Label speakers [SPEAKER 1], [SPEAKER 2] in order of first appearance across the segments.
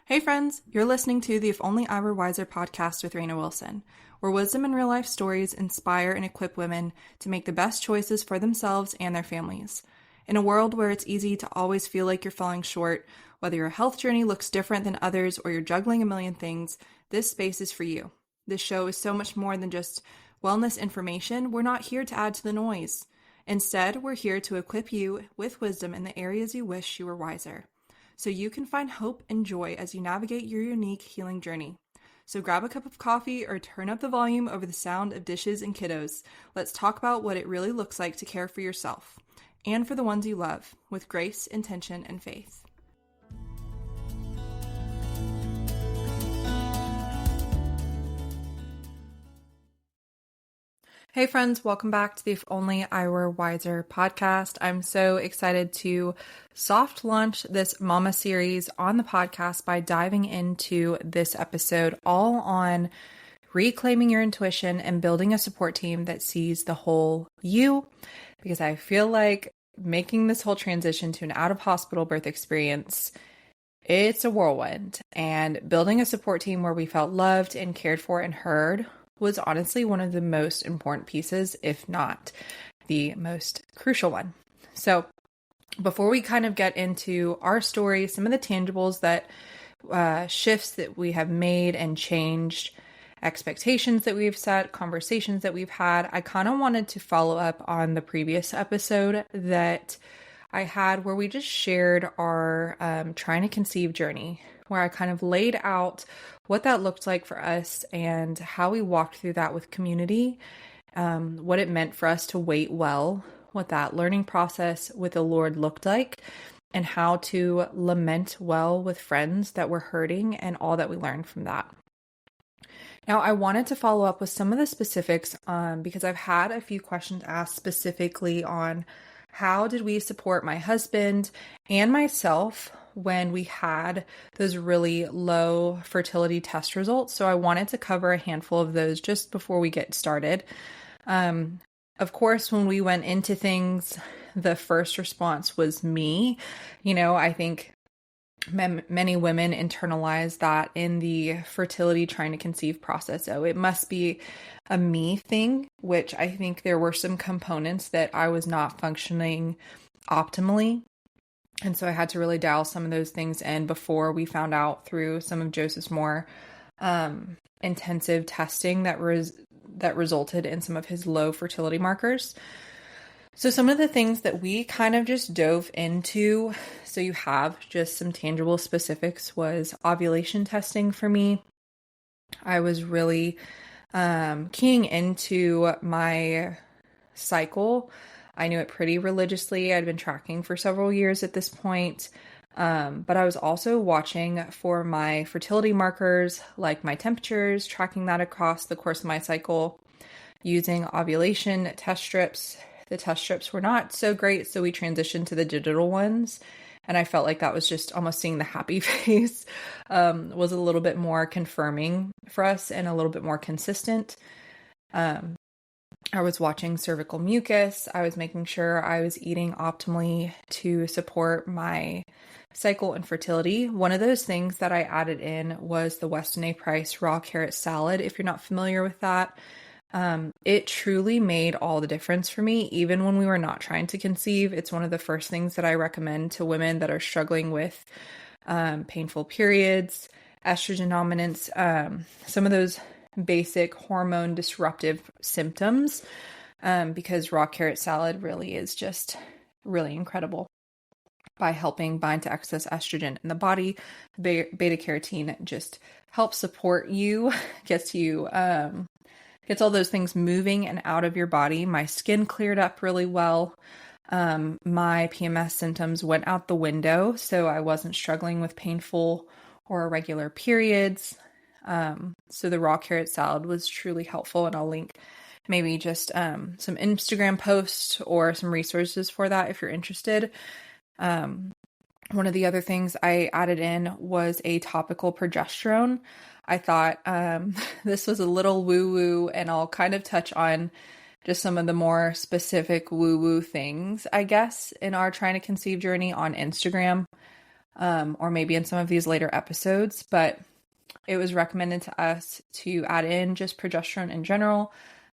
[SPEAKER 1] Hey friends, you're listening to the If Only I Were Wiser podcast with Reyna Wilson, where wisdom and real life stories inspire and equip women to make the best choices for themselves and their families. In a world where it's easy to always feel like you're falling short, whether your health journey looks different than others or you're juggling a million things, this space is for you. This show is so much more than just wellness information. We're not here to add to the noise. Instead, we're here to equip you with wisdom in the areas you wish you were wiser, so you can find hope and joy as you navigate your unique healing journey. So grab a cup of coffee or turn up the volume over the sound of dishes and kiddos. Let's talk about what it really looks like to care for yourself and for the ones you love with grace, intention, and faith. Hey friends, welcome back to the If Only I Were Wiser podcast. I'm so excited to soft launch this Mama series on the podcast by diving into this episode all on reclaiming your intuition and building a support team that sees the whole you, because I feel like making this whole transition to an out-of-hospital birth experience, it's a whirlwind, and building a support team where we felt loved and cared for and heard was honestly one of the most important pieces, if not the most crucial one. So before we kind of get into our story, some of the tangibles that shifts that we have made and changed, expectations that we've set, conversations that we've had, I kind of wanted to follow up on the previous episode that I had where we just shared our trying to conceive journey, where I kind of laid out what that looked like for us and how we walked through that with community, what it meant for us to wait well, what that learning process with the Lord looked like, and how to lament well with friends that were hurting and all that we learned from that. Now, I wanted to follow up with some of the specifics because I've had a few questions asked specifically on how did we support my husband and myself when we had those really low fertility test results. So I wanted to cover a handful of those just before we get started. Of course, when we went into things, the first response was me. I think many women internalize that in the fertility trying to conceive process. So it must be a me thing, which I think there were some components that I was not functioning optimally. And so I had to really dial some of those things in before we found out through some of Joseph's more intensive testing that resulted in some of his low fertility markers. So some of the things that we kind of just dove into, so you have just some tangible specifics, was ovulation testing for me. I was really keying into my cycle. I knew it pretty religiously. I'd been tracking for several years at this point. But I was also watching for my fertility markers, like my temperatures, tracking that across the course of my cycle, using ovulation test strips. The test strips were not so great, so we transitioned to the digital ones. And I felt like that was just almost seeing the happy face was a little bit more confirming for us and a little bit more consistent. I was watching cervical mucus. I was making sure I was eating optimally to support my cycle and fertility. One of those things that I added in was the Weston A. Price raw carrot salad. If you're not familiar with that, it truly made all the difference for me, even when we were not trying to conceive. It's one of the first things that I recommend to women that are struggling with painful periods, estrogen dominance, some of those basic hormone disruptive symptoms, because raw carrot salad really is just really incredible by helping bind to excess estrogen in the body. Beta carotene just helps support you, gets all those things moving and out of your body. My skin cleared up really well. My PMS symptoms went out the window, so I wasn't struggling with painful or irregular periods. So the raw carrot salad was truly helpful, and I'll link maybe just some Instagram posts or some resources for that if you're interested. One of the other things I added in was a topical progesterone. I thought this was a little woo-woo, and I'll kind of touch on just some of the more specific woo-woo things, I guess, in our trying to conceive journey on Instagram. or maybe in some of these later episodes, but it was recommended to us to add in just progesterone in general.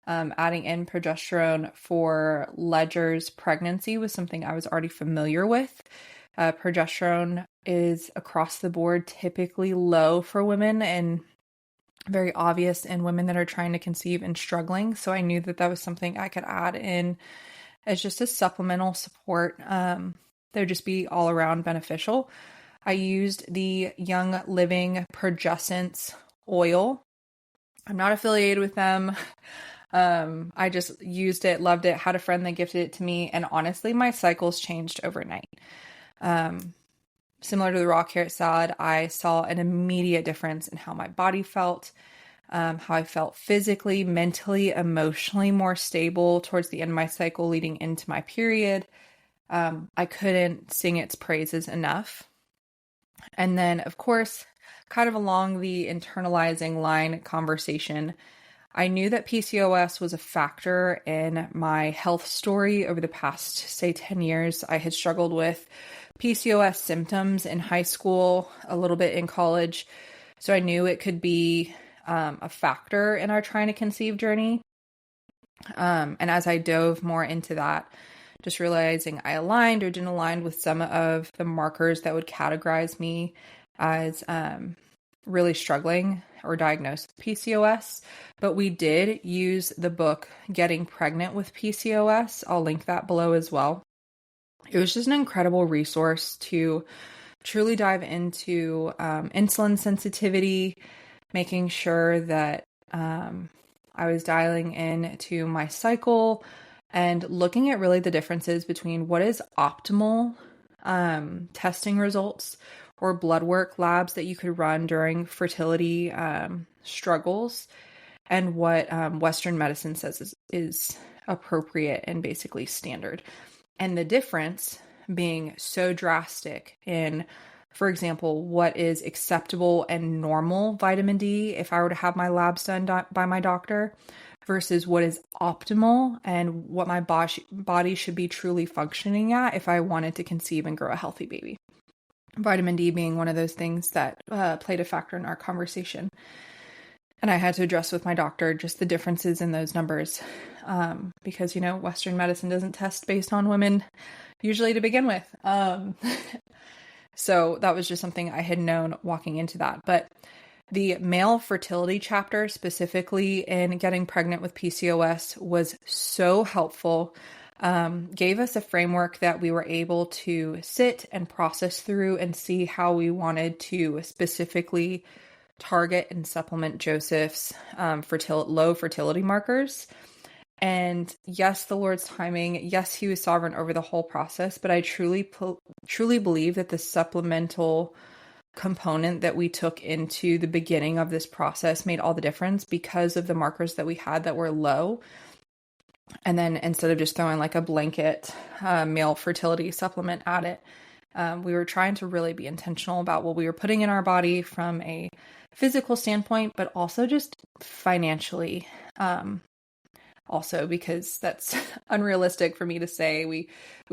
[SPEAKER 1] Adding in progesterone for Ledger's pregnancy was something I was already familiar with. Progesterone is across the board typically low for women and very obvious in women that are trying to conceive and struggling. So I knew that that was something I could add in as just a supplemental support. That would just be all around beneficial. I used the Young Living Progescence oil. I'm not affiliated with them. I just used it, loved it, had a friend that gifted it to me, and honestly, my cycles changed overnight. Similar to the raw carrot salad, I saw an immediate difference in how my body felt, how I felt physically, mentally, emotionally more stable towards the end of my cycle leading into my period. I couldn't sing its praises enough. And then, of course, kind of along the internalizing line conversation, I knew that PCOS was a factor in my health story over the past, say, 10 years. I had struggled with PCOS symptoms in high school, a little bit in college. So I knew it could be a factor in our trying to conceive journey. And as I dove more into that, just realizing I aligned or didn't align with some of the markers that would categorize me as really struggling or diagnosed with PCOS. But we did use the book Getting Pregnant with PCOS. I'll link that below as well. It was just an incredible resource to truly dive into insulin sensitivity, making sure that I was dialing in to my cycle and looking at really the differences between what is optimal testing results or blood work labs that you could run during fertility struggles and what Western medicine says is appropriate and basically standard. And the difference being so drastic in, for example, what is acceptable and normal vitamin D if I were to have my labs done by my doctor versus what is optimal and what my body should be truly functioning at if I wanted to conceive and grow a healthy baby. Vitamin D being one of those things that played a factor in our conversation. And I had to address with my doctor just the differences in those numbers because, Western medicine doesn't test based on women usually to begin with. So that was just something I had known walking into that. But the male fertility chapter, specifically in Getting Pregnant with PCOS, was so helpful. Gave us a framework that we were able to sit and process through and see how we wanted to specifically target and supplement Joseph's low fertility markers. And yes, the Lord's timing, yes, he was sovereign over the whole process, but I truly believe that the supplemental component that we took into the beginning of this process made all the difference because of the markers that we had that were low. And then instead of just throwing like a blanket male fertility supplement at it, we were trying to really be intentional about what we were putting in our body from a physical standpoint, but also just financially. Also, because that's unrealistic for me to say we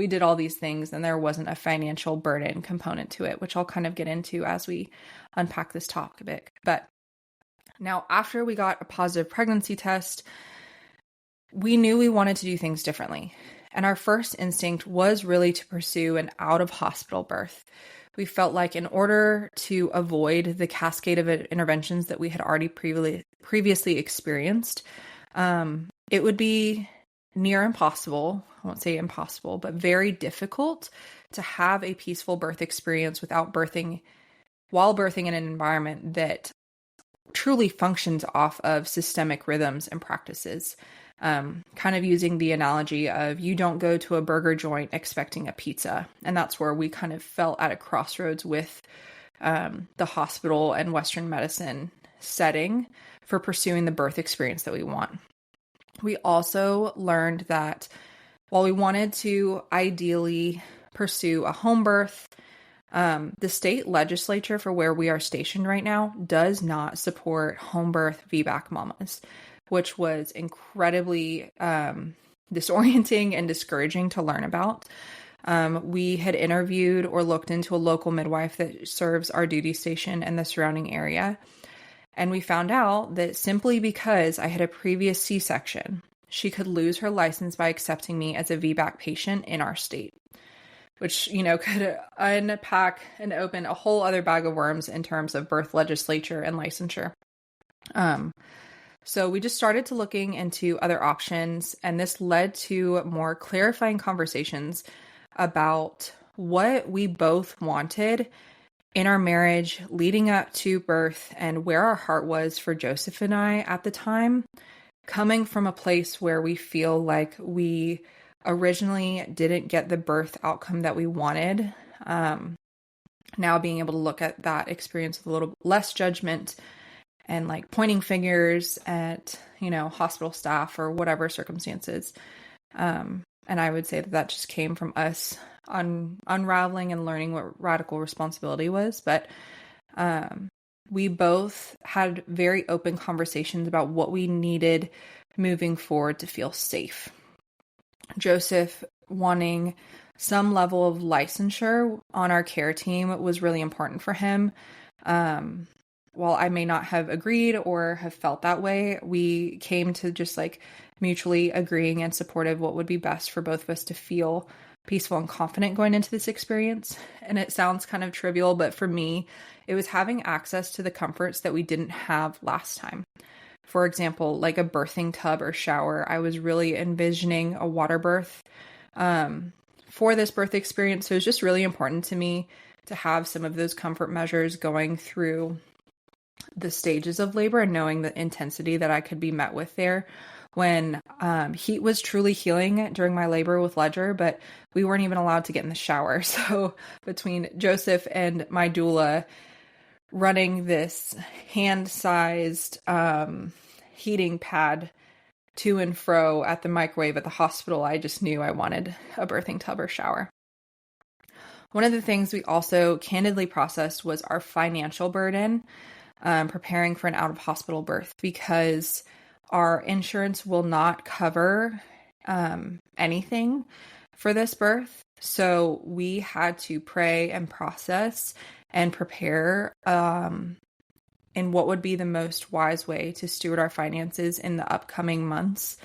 [SPEAKER 1] did all these things and there wasn't a financial burden component to it, which I'll kind of get into as we unpack this topic a bit. But now after we got a positive pregnancy test, we knew we wanted to do things differently. And our first instinct was really to pursue an out-of-hospital birth. We felt like in order to avoid the cascade of interventions that we had already previously experienced, it would be near impossible, I won't say impossible, but very difficult to have a peaceful birth experience while birthing in an environment that truly functions off of systemic rhythms and practices. Kind of using the analogy of you don't go to a burger joint expecting a pizza. And that's where we kind of felt at a crossroads with the hospital and Western medicine setting for pursuing the birth experience that we want. We also learned that while we wanted to ideally pursue a home birth, the state legislature for where we are stationed right now does not support home birth VBAC mamas, which was incredibly disorienting and discouraging to learn about. We had interviewed or looked into a local midwife that serves our duty station and the surrounding area. And we found out that simply because I had a previous C-section, she could lose her license by accepting me as a VBAC patient in our state, which, could unpack and open a whole other bag of worms in terms of birth legislature and licensure. So we just started to looking into other options, and this led to more clarifying conversations about what we both wanted in our marriage leading up to birth and where our heart was for Joseph and I at the time, coming from a place where we feel like we originally didn't get the birth outcome that we wanted. Now being able to look at that experience with a little less judgment and like pointing fingers at, hospital staff or whatever circumstances. And I would say that just came from us unraveling and learning what radical responsibility was. But we both had very open conversations about what we needed moving forward to feel safe. Joseph wanting some level of licensure on our care team was really important for him. While I may not have agreed or have felt that way, we came to just like mutually agreeing and supportive what would be best for both of us to feel peaceful and confident going into this experience. And it sounds kind of trivial, but for me, it was having access to the comforts that we didn't have last time. For example, like a birthing tub or shower. I was really envisioning a water birth for this birth experience. So it was just really important to me to have some of those comfort measures going through the stages of labor and knowing the intensity that I could be met with there. When heat was truly healing during my labor with Ledger, but we weren't even allowed to get in the shower. So between Joseph and my doula running this hand-sized heating pad to and fro at the microwave at the hospital, I just knew I wanted a birthing tub or shower. One of the things we also candidly processed was our financial burden preparing for an out-of-hospital birth, because our insurance will not cover anything for this birth. So we had to pray and process and prepare in what would be the most wise way to steward our finances in the upcoming months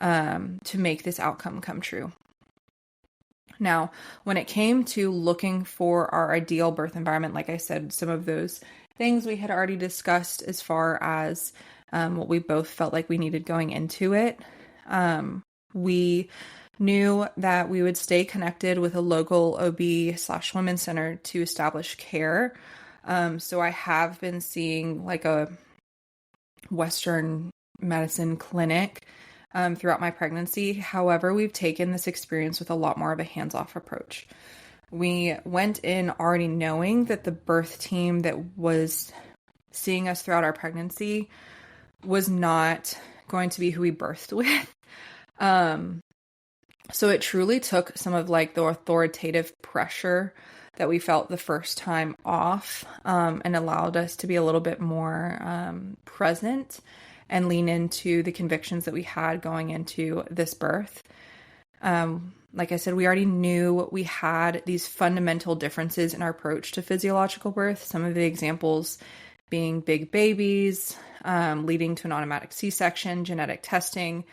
[SPEAKER 1] to make this outcome come true. Now, when it came to looking for our ideal birth environment, like I said, some of those things we had already discussed as far as what we both felt like we needed going into it. We knew that we would stay connected with a local OB/women's center to establish care. So I have been seeing like a Western medicine clinic throughout my pregnancy. However, we've taken this experience with a lot more of a hands-off approach. We went in already knowing that the birth team that was seeing us throughout our pregnancy was not going to be who we birthed with. So it truly took some of like the authoritative pressure that we felt the first time off, and allowed us to be a little bit more present and lean into the convictions that we had going into this birth. Like I said, we already knew we had these fundamental differences in our approach to physiological birth. Some of the examples being big babies, leading to an automatic C-section, genetic testing,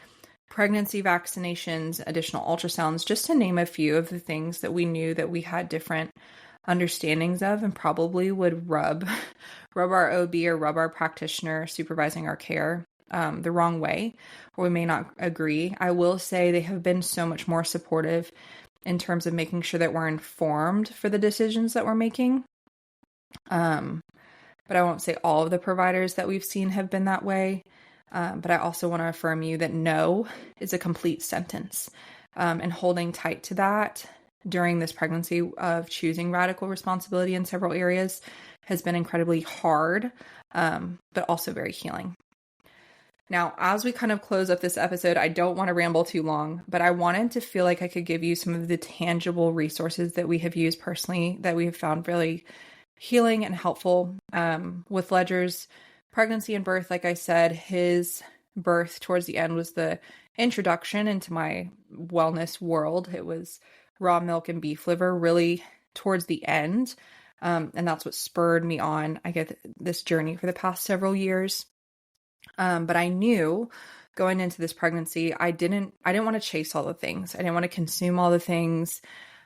[SPEAKER 1] pregnancy vaccinations, additional ultrasounds, just to name a few of the things that we knew that we had different understandings of and probably would rub our OB or rub our practitioner supervising our care the wrong way, or we may not agree. I will say they have been so much more supportive in terms of making sure that we're informed for the decisions that we're making. But I won't say all of the providers that we've seen have been that way. But I also want to affirm you that no is a complete sentence. And holding tight to that during this pregnancy of choosing radical responsibility in several areas has been incredibly hard, but also very healing. Now, as we kind of close up this episode, I don't want to ramble too long, but I wanted to feel like I could give you some of the tangible resources that we have used personally that we have found really healing and helpful with Ledger's pregnancy and birth. Like I said, his birth towards the end was the introduction into my wellness world. It was raw milk and beef liver really towards the end. And that's what spurred me on, I get this journey for the past several years. But I knew going into this pregnancy, I didn't want to chase all the things. I didn't want to consume all the things.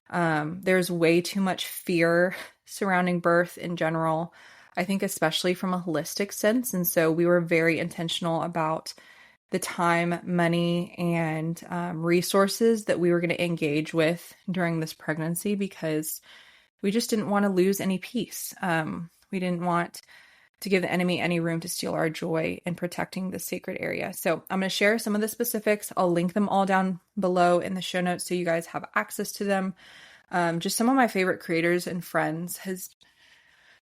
[SPEAKER 1] There's way too much fear surrounding birth in general, I think, especially from a holistic sense. And so we were very intentional about the time, money, and resources that we were going to engage with during this pregnancy, because we just didn't want to lose any peace. We didn't want to give the enemy any room to steal our joy in protecting the sacred area. So I'm going to share some of the specifics. I'll link them all down below in the show notes so you guys have access to them. Just some of my favorite creators and friends has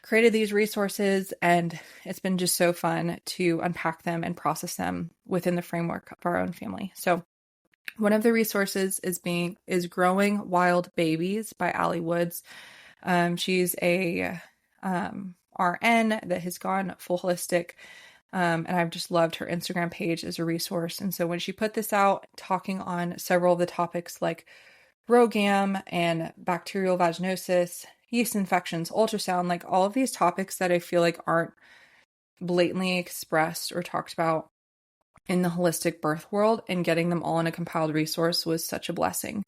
[SPEAKER 1] created these resources, and it's been just so fun to unpack them and process them within the framework of our own family. So one of the resources is Growing Wild Babies by Allie Woods. She's a RN that has gone full holistic. And I've just loved her Instagram page as a resource. And so when she put this out, talking on several of the topics like ROGAM and bacterial vaginosis, yeast infections, ultrasound, like all of these topics that I feel like aren't blatantly expressed or talked about in the holistic birth world, and getting them all in a compiled resource was such a blessing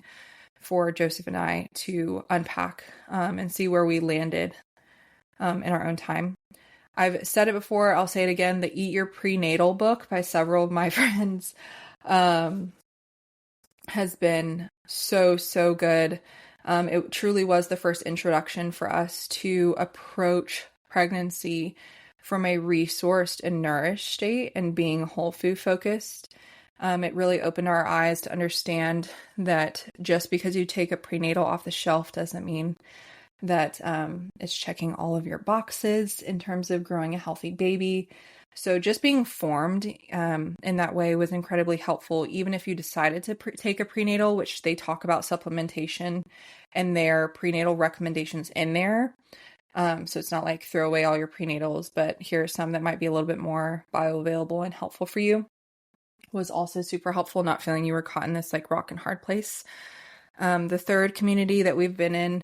[SPEAKER 1] for Joseph and I to unpack and see where we landed in our own time. I've said it before, I'll say it again, the Eat Your Prenatal book by several of my friends has been so good. It truly was the first introduction for us to approach pregnancy from a resourced and nourished state and being whole food focused. It really opened our eyes to understand that just because you take a prenatal off the shelf doesn't mean that it's checking all of your boxes in terms of growing a healthy baby. So just being formed in that way was incredibly helpful, even if you decided to take a prenatal, which they talk about supplementation and their prenatal recommendations in there. So it's not like throw away all your prenatals, but here are some that might be a little bit more bioavailable and helpful for you. Was also super helpful, not feeling you were caught in this like rock and hard place. The third community that we've been in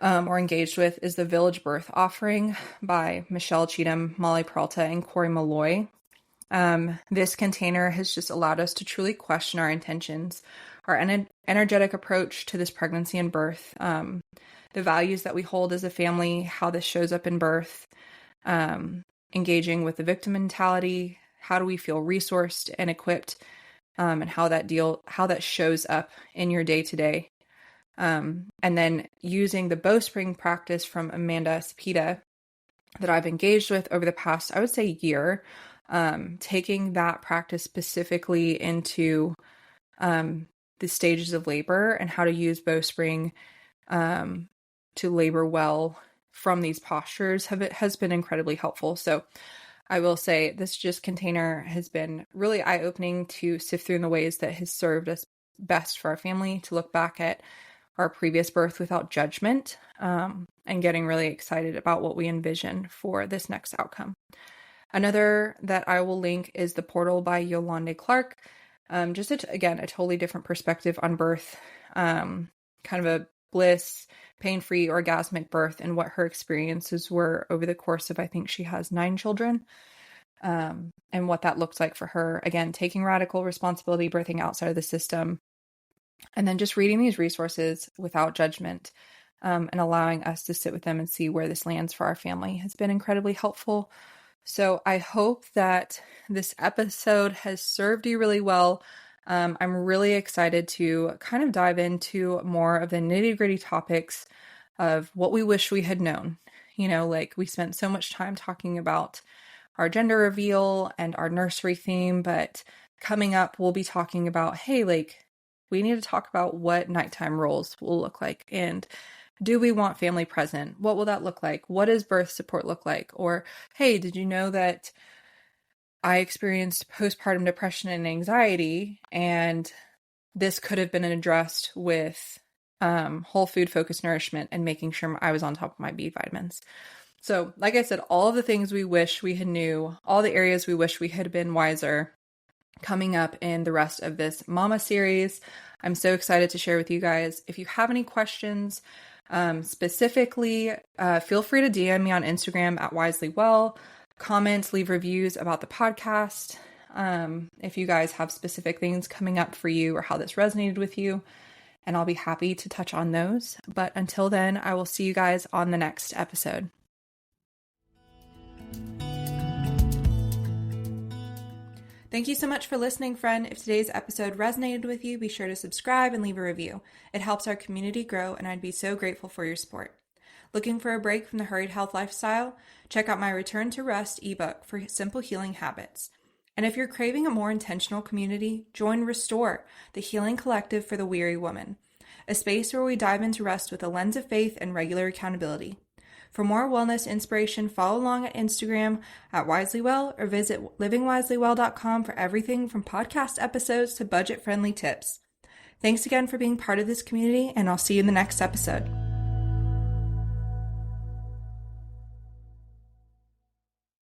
[SPEAKER 1] or engaged with is the Village Birth Offering by Michelle Cheatham, Molly Peralta, and Corey Malloy. This container has just allowed us to truly question our intentions, our energetic approach to this pregnancy and birth, the values that we hold as a family, how this shows up in birth, engaging with the victim mentality, how do we feel resourced and equipped, and how that shows up in your day-to-day. And then using the bowspring practice from Amanda Cepeda that I've engaged with over the past, I would say, year, taking that practice specifically into the stages of labor and how to use bowspring to labor well from these postures has been incredibly helpful. So I will say this just container has been really eye-opening to sift through in the ways that has served us best for our family, to look back at our previous birth without judgment, and getting really excited about what we envision for this next outcome. Another that I will link is The Portal by Yolande Clark. Just again, a totally different perspective on birth, kind of a bliss, pain-free, orgasmic birth, and what her experiences were over the course of, I think she has 9 children, and what that looks like for her. Again, taking radical responsibility, birthing outside of the system, and then just reading these resources without judgment, and allowing us to sit with them and see where this lands for our family has been incredibly helpful. So I hope that this episode has served you really well. I'm really excited to kind of dive into more of the nitty-gritty topics of what we wish we had known. You know, like we spent so much time talking about our gender reveal and our nursery theme, but coming up, we'll be talking about, hey, like we need to talk about what nighttime roles will look like. And do we want family present? What will that look like? What does birth support look like? Or, hey, did you know that I experienced postpartum depression and anxiety, and this could have been addressed with whole food focused nourishment and making sure I was on top of my B vitamins. So like I said, all of the things we wish we had knew, all the areas we wish we had been wiser, coming up in the rest of this Mama series. I'm so excited to share with you guys. If you have any questions, specifically, feel free to DM me on Instagram at wiselywell. Comment, leave reviews about the podcast. If you guys have specific things coming up for you or how this resonated with you, and I'll be happy to touch on those. But until then, I will see you guys on the next episode. Thank you so much for listening, friend. If today's episode resonated with you, be sure to subscribe and leave a review. It helps our community grow, and I'd be so grateful for your support. Looking for a break from the hurried health lifestyle? Check out my Return to Rest ebook for simple healing habits. And if you're craving a more intentional community, join Restore, the healing collective for the weary woman, a space where we dive into rest with a lens of faith and regular accountability. For more wellness inspiration, follow along at Instagram at wiselywell or visit livingwiselywell.com for everything from podcast episodes to budget-friendly tips. Thanks again for being part of this community, and I'll see you in the next episode.